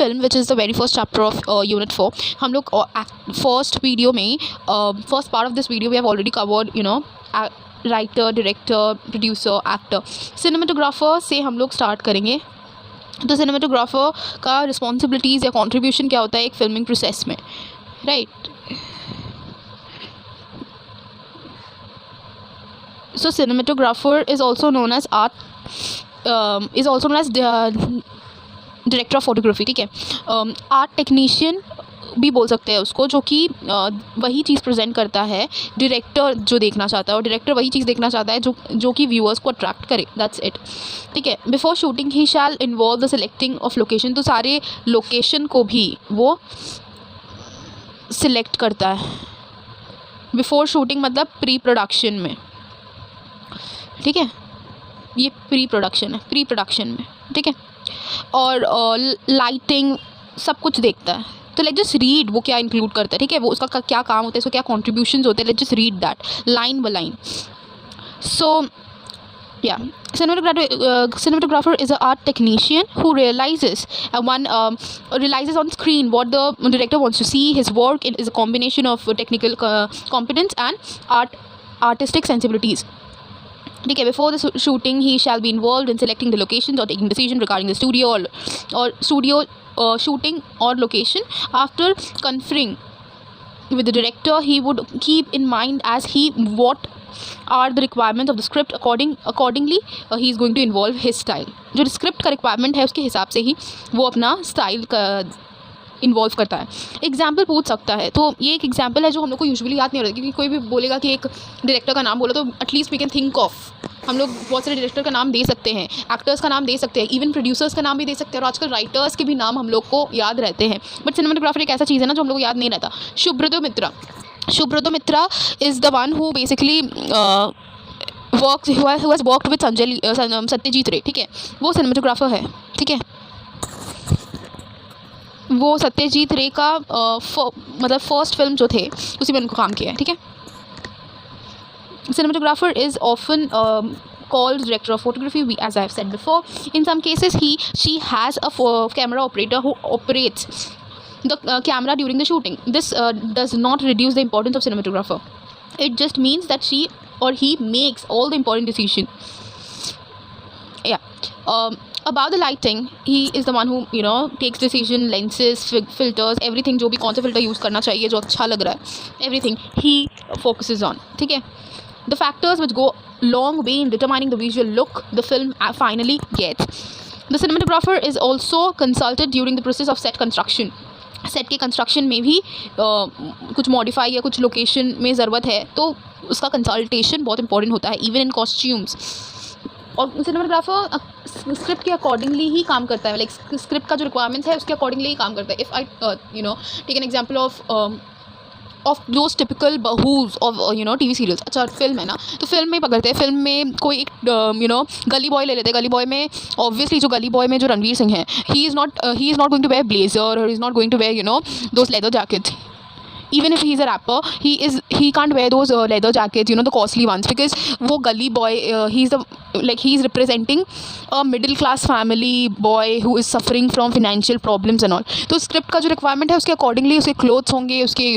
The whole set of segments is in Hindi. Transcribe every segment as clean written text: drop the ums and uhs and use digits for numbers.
film, which is the very first chapter of Unit 4, हम लोग first video में first part of this video we have already covered, you know, writer, director, producer, actor. Cinematographer से हम लोग स्टार्ट करेंगे. तो सिनेमाटोग्राफर का रिस्पॉन्सिबिलिटीज़ या कंट्रीब्यूशन क्या होता है एक फिल्मिंग प्रोसेस में, right. So cinematographer is also known as director of photography. ठीक है. आर्ट टेक्नीशियन भी बोल सकते हैं उसको, जो कि वही चीज़ प्रेजेंट करता है डायरेक्टर जो देखना चाहता है, और डायरेक्टर वही चीज़ देखना चाहता है जो कि व्यूअर्स को अट्रैक्ट करे. That's it. ठीक है. Before shooting he shall involve the selecting of location. तो सारे लोकेशन को भी वो सिलेक्ट करता है बिफोर शूटिंग, मतलब प्री प्रोडक्शन में. ठीक है. ये प्री प्रोडक्शन में. ठीक है. और लाइटिंग सब कुछ देखता है. तो लेट्स जस्ट रीड वो क्या इंक्लूड करता है. ठीक है. वो उसका क्या काम होता है, उसको क्या कॉन्ट्रीब्यूशंस होते हैं. Let's just read that line by line. So या cinematographer is an art technician who realizes on screen what the director wants to see. His work is a combination of technical competence and artistic sensibilities. ठीक है. Before the shooting he shall be involved in selecting the location और taking decision regarding the studio और studio shooting or location. After conferring with the director, he would keep in mind what are the requirements of the script. Accordingly he is going to involve his style. जो स्क्रिप्ट का रिक्वायरमेंट है उसके हिसाब से ही वो अपना स्टाइल का इन्वॉल्व करता है. एग्जाम्पल पूछ सकता है. तो ये एक एग्जाम्पल है जो हम लोग को यूजुअली याद नहीं रहता, क्योंकि कोई भी बोलेगा कि एक डायरेक्टर का नाम बोलो तो at least we can think of. हम लोग बहुत सारे डायरेक्टर का नाम दे सकते हैं, एक्टर्स का नाम दे सकते हैं, इवन प्रोड्यूसर्स का नाम भी दे सकते हैं, और आजकल राइटर्स के भी नाम हम लोग को याद रहते हैं. बट सिनेमाटोग्राफर एक ऐसा चीज़ है ना जो हम लोग को याद नहीं रहता. Subrata Mitra is the one who basically who has worked with Satyajit Ray. ठीक है. वो सिनेमाटोग्राफर है. ठीक है. वो सत्यजीत रे का मतलब फर्स्ट फिल्म जो थे उसी में उनको काम किया है. ठीक है. Cinematographer is often called director of photography, as I have said before. In some cases she has a camera operator who operates the camera during the shooting. This does not reduce the importance of cinematographer. It just means that she or he makes all the important decisions. Yeah. About the lighting, he is the one who takes decision, lenses, filters, everything. जो भी कौन सा filter use करना चाहिए, जो अच्छा लग रहा है, everything he focuses on. ठीक है. The factors which go long way in determining the visual look the film finally gets. The cinematographer is also consulted during the process of set construction. Set के कंस्ट्रक्शन में भी कुछ मॉडिफाई या कुछ लोकेशन में ज़रूरत है तो उसका कंसल्टेशन बहुत इंपॉर्टेंट होता है, इवन इन कॉस्ट्यूम्स. और सिनेमाटोग्राफर स्क्रिप्ट के अकॉर्डिंगली ही काम करता है. लाइक स्क्रिप्ट का जो रिक्वायरमेंट्स है उसके अकॉर्डिंगली ही काम करता है. If I take an example of those typical bahus of TV serials. अच्छा फिल्म है ना, तो फिल्म में पकड़ते हैं. फिल्म में कोई एक गली बॉय ले लेते हैं. गली बॉय में ऑब्वियसली जो गली बॉय में जो रणवीर सिंह है, he is not going to wear blazer, और he is not going to wear those leather jackets. Even if he is a rapper, he can't wear those leather jackets, the costly ones, because वो gully boy, he's representing a middle class family boy who is suffering from financial problems and all. तो script का जो requirement है उसके accordingly उसके clothes होंगे, उसके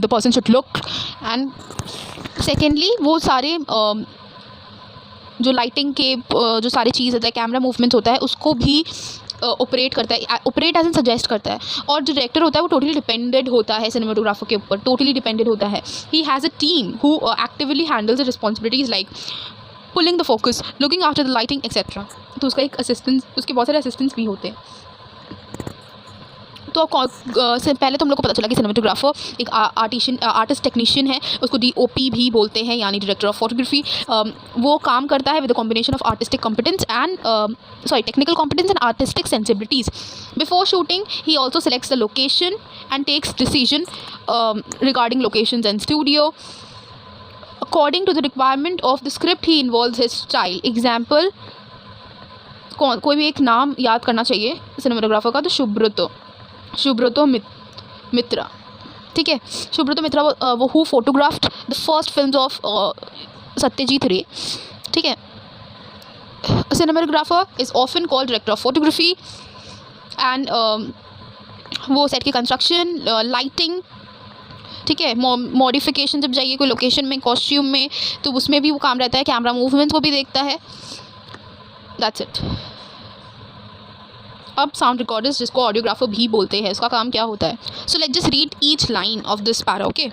the person should look. And secondly वो सारे जो लाइटिंग के जो सारी चीज़ होता है, कैमरा मूवमेंट्स होता है, उसको भी ऑपरेट करता है. ऑपरेट एज एन सजेस्ट करता है. और जो डायरेक्टर होता है वो टोटली डिपेंडेड होता है सिनेमाटोग्राफर के ऊपर, टोटली डिपेंडेड होता है. He has a team who actively handles the responsibilities like pulling the focus, looking after the lighting etcetera. तो उसका एक असिस्टेंस, उसके बहुत सारे असिस्टेंट्स भी होते हैं. तो पहले तो हम लोग को पता चला कि सिनेमाटोग्राफर एक आर्टिस्ट टेक्नीशियन है. उसको DOP भी बोलते हैं, यानी डायरेक्टर ऑफ फोटोग्राफी. वो काम करता है with the combination of artistic competence and technical competence and artistic sensibilities. Before shooting ही also selects the location and takes decision regarding locations and studio. According to the requirement of the script, he involves his style. Example, कोई भी एक नाम याद करना चाहिए सिनेमाटोग्राफर का, तो सुब्रतो मित्रा. ठीक है. सुब्रतो मित्रा वो who photographed the first films of Satyajit Ray. ठीक है. Cinematographer is often called director of photography, and वो सेट की कंस्ट्रक्शन, लाइटिंग, ठीक है, मॉडिफिकेशन, जब जाइए कोई लोकेशन में, कॉस्ट्यूम में, तो उसमें भी वो काम रहता है, कैमरा मूवमेंट्स को भी देखता है। That's it. अब साउंड रिकॉर्डर्स, जिसको ऑडियोग्राफर भी बोलते हैं, इसका काम क्या होता है? So let's just read each line of this para, okay.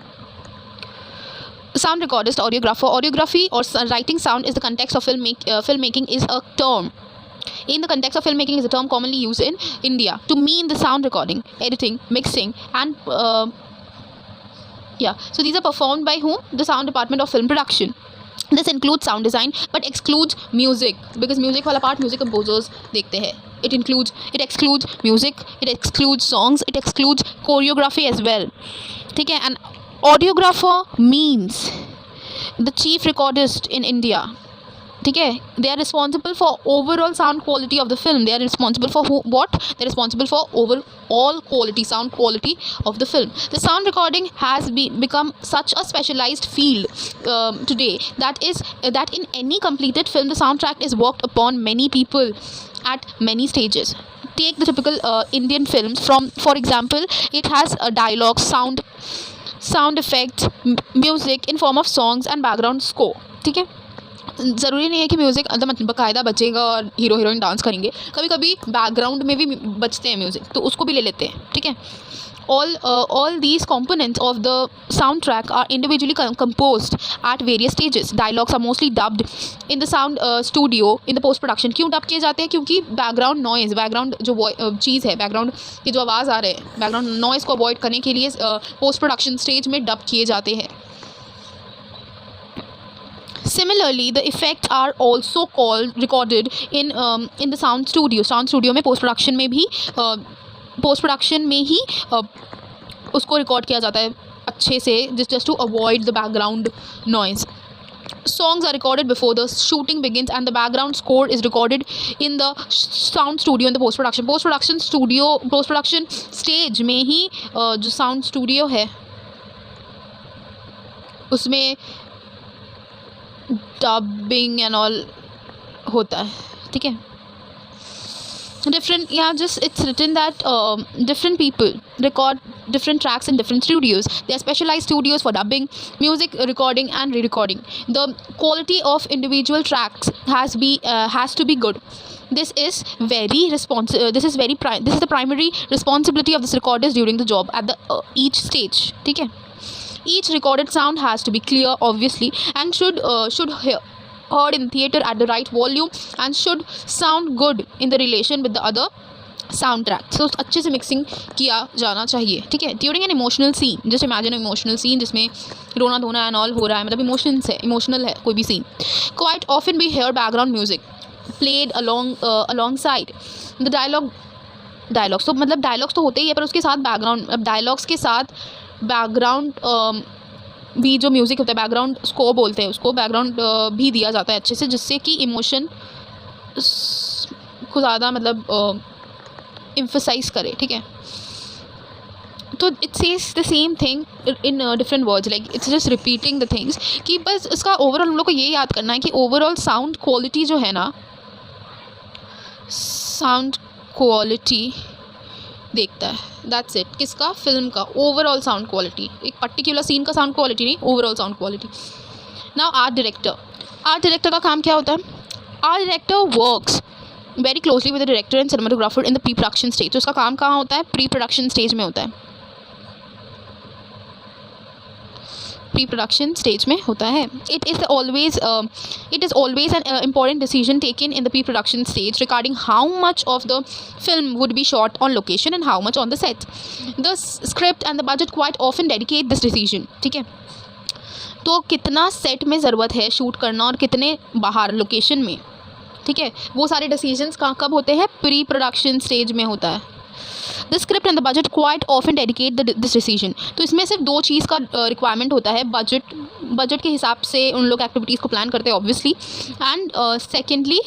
Sound recordist, audiographer. Audiography or writing sound is the context of filmmaking is a term. In the context of filmmaking is a term commonly used in India to mean the sound recording, editing, mixing, and So these are performed by whom? The sound department of film production. This includes sound design but excludes music, because music वाला part music composers देखते हैं. It excludes music, it excludes songs, it excludes choreography as well. ठीक है. And audiographer means the chief recordist in India. ठीक है. They are responsible for overall sound quality of the film. They are responsible for what? They are responsible for overall quality, sound quality of the film. The sound recording has become such a specialized field today that in any completed film, the soundtrack is worked upon many people at many stages. Take the typical Indian films. For example, it has a dialogue, sound effects, music in form of songs and background score. ठीक है. ज़रूरी नहीं है कि म्यूज़िक मतलब बाकायदा बचेगा और हीरो हीरोइन डांस करेंगे. कभी कभी बैकग्राउंड में भी बचते हैं म्यूज़िक, तो उसको भी ले लेते हैं. ठीक है. All these components of the soundtrack are individually composed at various stages. Dialogues are mostly dubbed in the sound studio in the post production. क्यों डब किए जाते हैं? क्योंकि बैकग्राउंड नॉइज़, बैकग्राउंड जो चीज़ है, बैकग्राउंड की जो आवाज़ आ रहे हैं, बैकग्राउंड नॉइज़ को अवॉइड करने के लिए पोस्ट प्रोडक्शन स्टेज में डब किए जाते हैं. Similarly, the effects are also recorded in the sound studio. Sound studio में post production में ही उसको रिकॉर्ड किया जाता है अच्छे से, just to avoid the background noise. Songs are recorded before the shooting begins and the background score is recorded in the sound studio in the post production stage में ही जो sound studio है उसमें डबिंग एंड ऑल होता है. ठीक है. It's written that different people record different tracks in different studios. There are specialized studios for dubbing, music recording and re-recording. The quality of individual tracks has to be good. This is the primary responsibility of this recordist during the job at the each stage. ठीक है. Each recorded sound has to be clear, obviously, and should heard in theater at the right volume and should sound good in the relation with the other soundtrack. So अच्छे से मिक्सिंग किया जाना चाहिए. ठीक है. During an emotional scene, just imagine an emotional scene जिसमें रोना धोना एंड ऑल हो रहा है, मतलब इमोशनल है कोई भी scene. Quite often we hear background music played alongside the dialogues. तो मतलब डायलॉग्स तो होते ही है, पर उसके साथ बैकग्राउंड, अब डायलॉग्स के साथ बैकग्राउंड भी जो म्यूज़िक होता है, बैकग्राउंड स्कोर बोलते हैं उसको, बैकग्राउंड भी दिया जाता है अच्छे से, जिससे कि इमोशन को ज़्यादा मतलब एम्फसाइज करे. ठीक है. तो it says the same thing in different words, like it's just repeating the things, कि बस इसका ओवरऑल हम लोग को ये याद करना है कि ओवरऑल साउंड क्वालिटी जो है ना, साउंड क्वालिटी देखता है. That's it. किसका? फिल्म का ओवरऑल साउंड क्वालिटी, एक पर्टिकुलर सीन का साउंड क्वालिटी नहीं, overall sound quality. Now art director का काम क्या होता है? Art director works very closely with the director and cinematographer in the pre production stage. तो उसका काम कहाँ होता है? प्री प्रोडक्शन स्टेज में होता है. प्री प्रोडक्शन स्टेज में होता है. It is always an important decision taken in the pre-production stage regarding how much of the film would be shot on location and how much on the set. The script and the budget quite often dedicate this decision. ठीक है. तो कितना सेट में ज़रूरत है शूट करना और कितने बाहर लोकेशन में. ठीक है. वो सारे डिसीजंस कब होते हैं? प्री प्रोडक्शन स्टेज में होता है. The script and the budget quite often dedicate this decision. तो इसमें सिर्फ दो चीज़ का रिक्वायरमेंट होता है. बजट के हिसाब से उन लोग एक्टिविटीज़ को प्लान करते हैं ऑब्वियसली, एंड सेकेंडली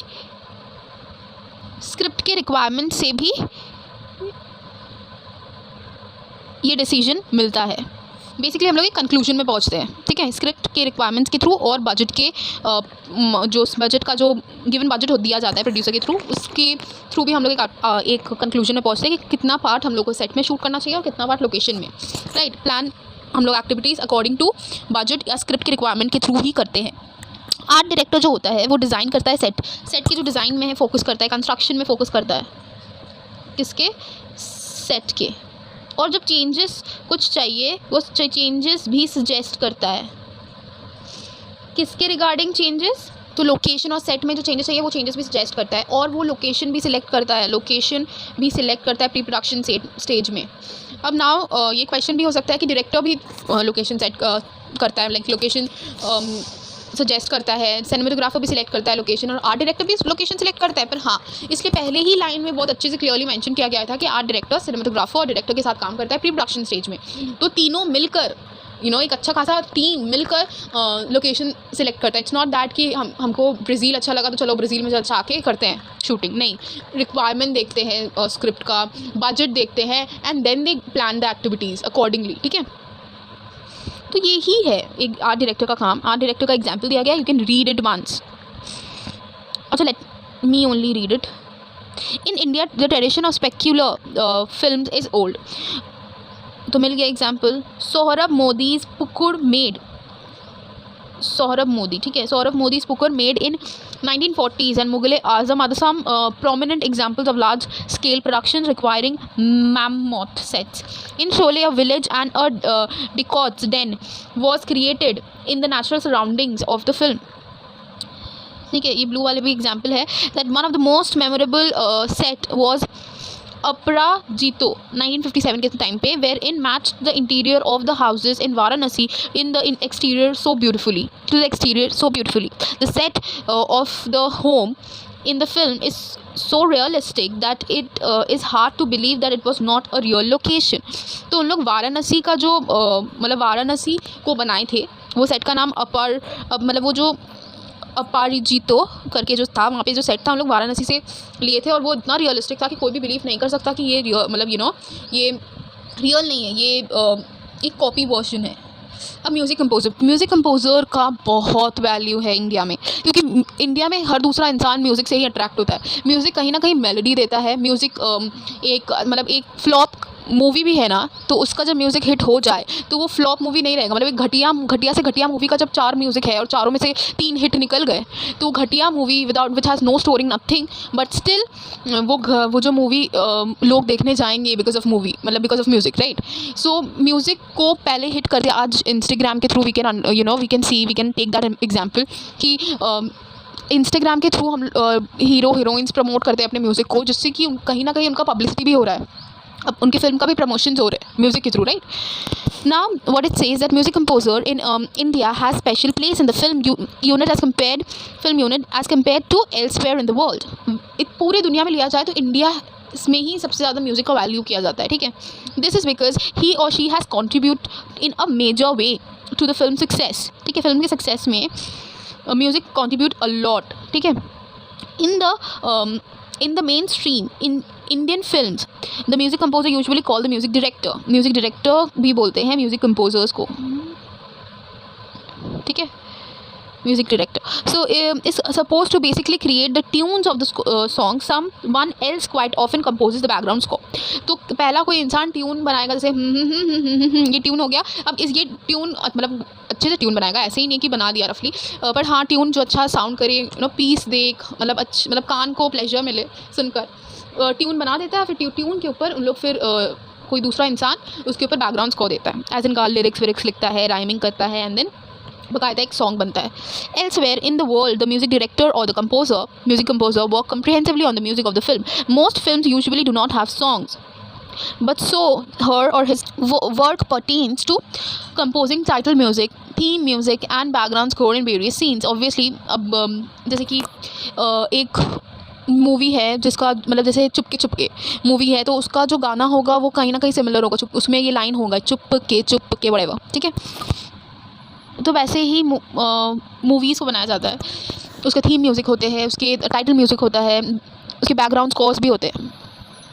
स्क्रिप्ट के रिक्वायरमेंट से भी ये डिसीजन मिलता है. बेसिकली हम लोग एक कंक्लूजन में पहुंचते हैं, ठीक है, स्क्रिप्ट के रिक्वायरमेंट्स के थ्रू और बजट के जो बजट का जो गिवन बजट हो दिया जाता है प्रोड्यूसर के थ्रू, उसके थ्रू भी हम लोग एक कंक्लूजन में पहुंचते हैं कि कितना पार्ट हम लोग को सेट में शूट करना चाहिए और कितना पार्ट लोकेशन में, राइट। प्लान हम लोग एक्टिविटीज़ अकॉर्डिंग टू बजट या स्क्रिप्ट के रिक्वायरमेंट के थ्रू ही करते हैं। आर्ट डायरेक्टर जो होता है वो डिज़ाइन करता है सेट के जो डिज़ाइन में है फोकस करता है, कंस्ट्रक्शन में फोकस करता है, किसके, सेट के। और जब चेंजेस कुछ चाहिए वो चेंजेस भी सजेस्ट करता है, किसके रिगार्डिंग चेंजेस, तो लोकेशन और सेट में जो चेंजेस चाहिए वो चेंजेस भी सजेस्ट करता है, और वो लोकेशन भी सिलेक्ट करता है प्री प्रोडक्शन स्टेज में। अब नाउ ये क्वेश्चन भी हो सकता है कि डायरेक्टर भी लोकेशन सेट करता है, लाइक लोकेशन सजेस्ट करता है, सिनेमेटोग्राफर भी सिलेक्ट करता है लोकेशन, और आर्ट डायरेक्टर भी लोकेशन सिलेक्ट करता है। पर हाँ, इसलिए पहले ही लाइन में बहुत अच्छे से क्लियरली मेंशन किया गया था कि आर्ट डायरेक्टर, सिनेमेटोग्राफर और डायरेक्टर के साथ काम करता है प्री प्रोडक्शन स्टेज में। तो तीनों मिलकर एक अच्छा खासा टीम मिलकर लोकेशन सिलेक्ट करता है। इट्स नॉट दैट कि हमको ब्राज़ील अच्छा लगा तो चलो ब्राज़ील में जा के करते हैं शूटिंग, नहीं। रिक्वायरमेंट देखते हैं स्क्रिप्ट का, बजट देखते हैं, and then they plan the activities accordingly, ठीक है। तो यही है एक आर्ट डायरेक्टर का काम। आर्ट डायरेक्टर का एग्जाम्पल दिया गया, you can read it once. अच्छा, let me only read it. In India the tradition of spectacular film is old. तो मिल गया एग्जाम्पल, सोहरब मोदीज पुकुर मेड, सोहरब मोदी, ठीक है, Sohrab Modi's Pukar made in 1940s and Mughal Azam are some prominent examples of large scale productions requiring mammoth sets. In Sholay, a village and a Dicot's den was created in the natural surroundings of the film. ठीक है, ये ब्लू वाले भी एग्जाम्पल है। That one of the most memorable set was Aparajito 1957 के टाइम पे, where in match the interior of the houses in Varanasi in the exterior so beautifully to the exterior so beautifully. The set of the home in the film is so realistic that it is hard to believe that it was not a real location. तो उन लोग वाराणसी का जो मतलब वाराणसी को बनाए थे, वो सेट का नाम मतलब वो जो अपारिजितो करके जो था, वहाँ पे जो सेट था हम लोग वाराणसी से लिए थे, और वो इतना रियलिस्टिक था कि कोई भी बिलीव नहीं कर सकता कि ये मतलब ये रियल नहीं है, ये एक कॉपी वर्जन है। अब म्यूज़िक कंपोज़र का बहुत वैल्यू है इंडिया में, क्योंकि इंडिया में हर दूसरा इंसान म्यूज़िक से ही अट्रैक्ट होता है। म्यूज़िक कहीं ना कहीं मेलोडी देता है। म्यूज़िक एक फ्लॉप मूवी भी है ना, तो उसका जब म्यूज़िक हिट हो जाए तो वो फ्लॉप मूवी नहीं रहेगा। मतलब एक घटिया से घटिया मूवी का जब 4 म्यूज़िक है और चारों में से 3 हिट निकल गए, तो घटिया movie which has no story nothing, but still वो जो मूवी लोग देखने जाएंगे बिकॉज ऑफ मूवी, मतलब because of music, right. So music को पहले हिट कर दिया। आज इंस्टाग्राम के through we can take that example कि इंस्टाग्राम के थ्रू हम हीरोइंस प्रमोट करते हैं अपने म्यूज़िक को, जिससे कि कहीं ना कहीं उनका पब्लिसिटी भी हो रहा है, अब उनकी फिल्म का भी प्रमोशन हो रहे हैं म्यूज़िक के through, right. Now what it says that music composer in India has special place in the film unit as compare to elsewhere in the world. पूरे दुनिया में लिया जाए तो इंडिया इसमें ही सबसे ज़्यादा म्यूज़िक का वैल्यू किया जाता है, ठीक है। दिस इज़ बिकॉज ही और she has contribute in a major way to the film success, ठीक है। फिल्म के सक्सेस में म्यूज़िक कॉन्ट्रीब्यूट अ लॉट, ठीक है। In the mainstream in Indian films, the music composer usually called the music director. Music director भी बोलते हैं music composers को, ठीक है, music director. So is supposed to basically create the tunes of the song. Someone else quite often composes the background score. तो पहला कोई इंसान ट्यून बनाएगा, जैसे ये ट्यून हो गया। अब ये ट्यून मतलब अच्छे से ट्यून बनाएगा, ऐसे ही नहीं कि बना दिया रफली, पर हाँ ट्यून जो अच्छा साउंड करे, पीस देख, मतलब कान को प्लेजर मिले सुनकर, ट्यून बना देता है। फिर ट्यून के ऊपर उन लोग फिर कोई दूसरा इंसान उसके ऊपर बैकग्राउंड स्कोर देता है, एज इन का लिरिक्स लिखता है, राइमिंग करता है, एंड देन बकायदा एक सॉन्ग बनता है। Elsewhere in the world, the music director or the music composer work comprehensively on the music of the film. Most films usually do not have songs, but so her or his work pertains to composing title music, theme music and background score in various scenes. Obviously, अब जैसे कि एक मूवी है जिसका मतलब जैसे चुपके मूवी है, तो उसका जो गाना होगा वो कहीं ना कहीं सिमिलर होगा, उसमें ये लाइन होगा चुपके बड़े, ठीक है। तो वैसे ही मूवीज़ को बनाया जाता है, उसके थीम म्यूज़िक होते हैं, उसके टाइटल म्यूज़िक होता है, उसके बैकग्राउंड स्कोर्स भी होते हैं,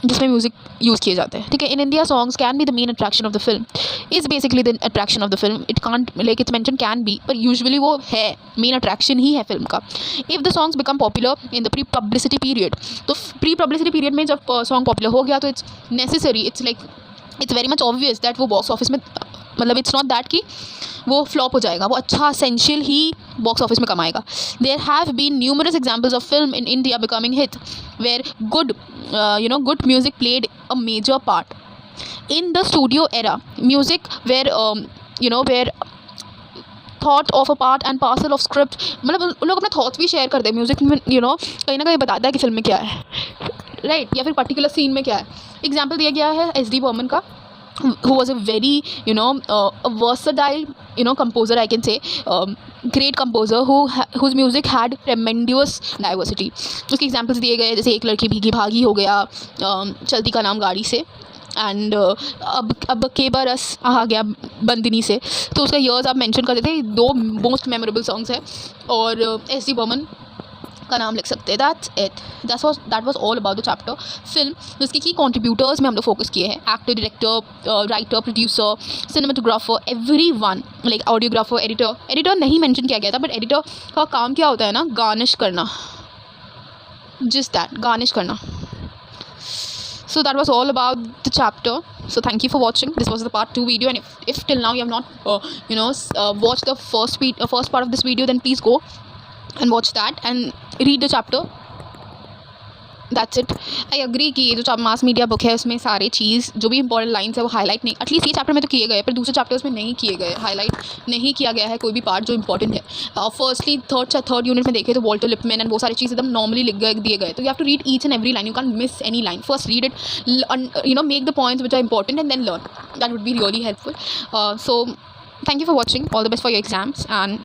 जिसमें म्यूज़िक यूज़ किए जाते हैं, ठीक है. In India songs can be the main attraction of the film, is basically the attraction of the film. It can't like it's mention can be, पर यूजुअली वो है, मेन अट्रैक्शन ही है फिल्म का. If the songs become popular in the pre publicity period, तो प्री पब्लिसिटी पीरियड में जब सॉन्ग पॉपुलर हो गया तो it's necessary, it's like it's very much obvious that वो बॉक्स ऑफिस में, मतलब इट्स नॉट दैट कि वो फ्लॉप हो जाएगा, वो अच्छा एसेंशियल ही बॉक्स ऑफिस में कमाएगा. There have been numerous examples of film in India becoming hit where good good music played a major part. In the studio era, music where thought of a part and parcel of script, मतलब उन लोग अपने थॉट्स भी शेयर करते हैं म्यूज़िक में, कहीं ना कहीं बताता है कि फिल्म में क्या है, राइट, या फिर पर्टिकुलर सीन में क्या है. एग्जाम्पल दिया गया है एस डी बर्मन का, who was a very a versatile composer, I can say, great composer whose music had tremendous diversity. उसके एग्जाम्पल्स दिए गए जैसे एक लड़की भीगी भागी हो गया, चलती का नाम गाड़ी से, एंड अब के बरस आ गया बंदिनी से. तो उसका ईयर्स आप मेंशन करते थे, 2 मोस्ट मेमोरेबल सॉन्ग्स हैं, और एस डी बर्मन का नाम लिख सकते हैं. That's it, that was all about the chapter film. जिसके की कंट्रीब्यूटर्स में हम लोग फोकस किए हैं, actor, director, writer, producer, cinematographer, everyone, like audiographer, editor नहीं मेंशन किया गया था, बट एडिटर का काम क्या होता है ना, गार्निश करना, जस्ट दैट, गार्निश करना. So that was all about the chapter. So thank you for watching. This was the part 2 video, and if till now you have not watched the first part of this video, then please go and watch that and read the chapter. That's it. I agree कि ये जो मास मीडिया बुक है उसमें सारे चीज़ जो भी इंपॉर्टेंट लाइन्स है वो हाईलाइट नहीं, एटलीस्ट ये चैप्टर में तो किए गए, पर दूसरे चैप्टर्स में नहीं किए गए, हाईलाइट नहीं किया गया है कोई भी पार्ट जो इंपॉर्टेंट है. फर्स्टली थर्ड यूनिट में देखे तो वॉल्टर लिपमैन एंड वो सारी चीज़ एकदम नॉर्मली लिख गए दिए गए, तो you have to read each and every line, you can miss any line. First read it, make the points which are important and then learn. That would be really helpful. So thank you for watching. All the best for your exams, and